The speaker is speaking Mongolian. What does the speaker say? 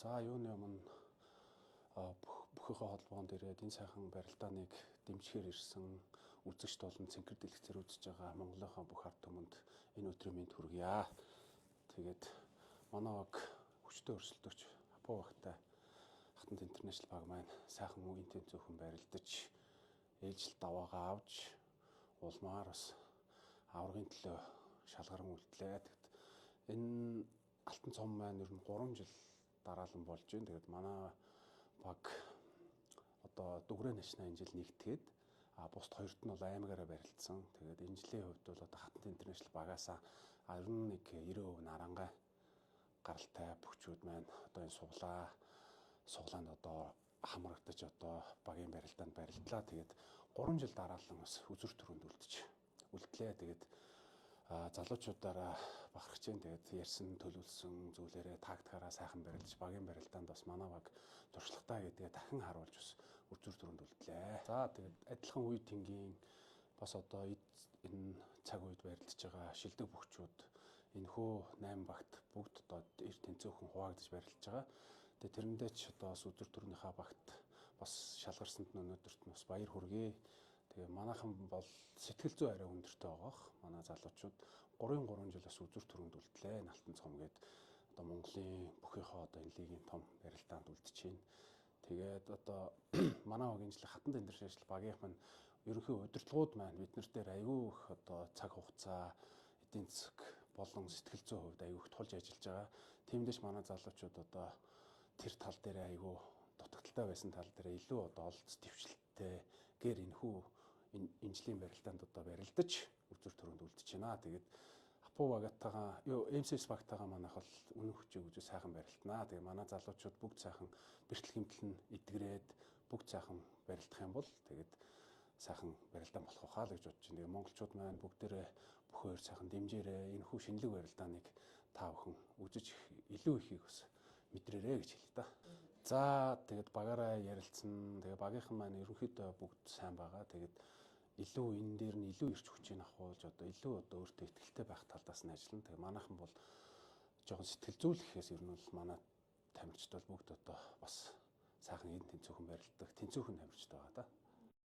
За юуны өмнө бүхийнхээ холбоонд ирээд энэ сайхан барилдааныг дэмжихээр ирсэн үзэгч болон цэнхэр дэлгэцээр үзэж байгаа Монголынхаа бүх ард түмэнд энэ өдрийн мэнд хүргье. Тэгээд манай баг хүчтэй өрсөлдөгч Апу багтай Хатанд Интернэшнл баг маань сайхан үеийн тэнцвэрхэн барилдаж ээлжил даваагаа авч улмаар бас аврагын төлөө шалгаран үлдлээ. Тэгэд энэ алтан цом маань ер нь 3 жил дараалан болж байна. Тэгээд манай баг одоо Дүгрээ Нашна энэ жил нэгтгээд бусд хоёрт нь бол аймагаараа барилдсан. Тэгээд энэ жилийн хувьд бол одоо Хатанд Интернэшнл багаасаа ер нь нэг 90% нарангаа гаралтай бүгчүүд маань одоо энэ суглаанд одоо хамрагдаж одоо багийн барилдаанд барилдлаа. Тэгээд 3 жил дараалан бас үзүр төрөнд үлдлээ. Тэгээд залуучуудаараа бахархаж जैन. Тэгээд ярьсан төлөвлөсөн зүйлээрээ тактикаараа сайхан барилдаж багийн барилдаанд бас манай баг туршлагатай гэдгээ дахин харуулж бас үзүр төрөнд үлдлээ. За тэгээд адилхан үе тэнгийн бас одоо энэ цаг үед барилдаж байгаа шилдэг бүгчүүд энэхүү 8 багт бүгд одоо эр тэнцвэрхэн хуваагдаж барилдаж байгаа. Тэгээд тэрэндээ ч одоо бас үзүр төрийнхаа багт бас шалгарсанд нь өнөөдөрт нь бас баяр хүргэе. Тэгээ манайхан бол сэтгэл зүй арай өндөртэй байгаах. Манай залуучууд 3 жил бас үзүр төрөнд үлдлээ. Алтан цом гээд одоо Монголын бүхийнхээ одоо энэ лигийн том барилдаанд үлдэж байна. Тэгээд одоо манай багийн жил Хатанд Интернэшнл багийнх маань ерөнхий удирдлагууд маань бид нар дээр аюу их одоо цаг хугацаа, эдийн засаг болон сэтгэл зүйн хувьд аюу их тулж ажиллаж байгаа. Тиймдээч манай залуучууд одоо тэр тал дээр аюу дутагдaltaй байсан тал дээр илүү одоо олц төвчлөлттэй гэр энэхүү энэ жилийн барилдаанд одоо барилдаж үзүр төрөнд үлдэж байна. Тэгээд Апу багтайгаа МСС багтайгаа манайх бол үнэн хүчээ гэж сайхан барилдана. Тэгээд манай залуучууд бүгд сайхан бэртэл хэмтэл нь эдгрээд бүгд сайхан барилдах юм бол тэгээд сайхан барилдаан болох байхаа л гэж бодож байна. Тэгээд монголчууд маань бүгдээрээ бүх хоёр сайхан дэмжээрээ энэхүү шинэлэг барилдааныг та бүхэн үзэж илүү ихийг бас мэдрээрэй гэж хэлээ та. За тэгээд багаараа ярилцсан. Тэгээд багийнхан маань ерөнхийдөө бүгд сайн байгаа. Тэгээд илүү энэ дээр нь илүү ирч хүчийг авахулж одоо илүү одоо өөртөө ихтэй байх талаас нь ажиллана. Тэгээд манайхан бол жоохон сэтгэл зүйн гэхээс ер нь бол манай тамирчид бол бүгд одоо бас сайхан энэ тэнцвэрхэн барилдаг, тэнцвэрхэн тамирчид байгаа да.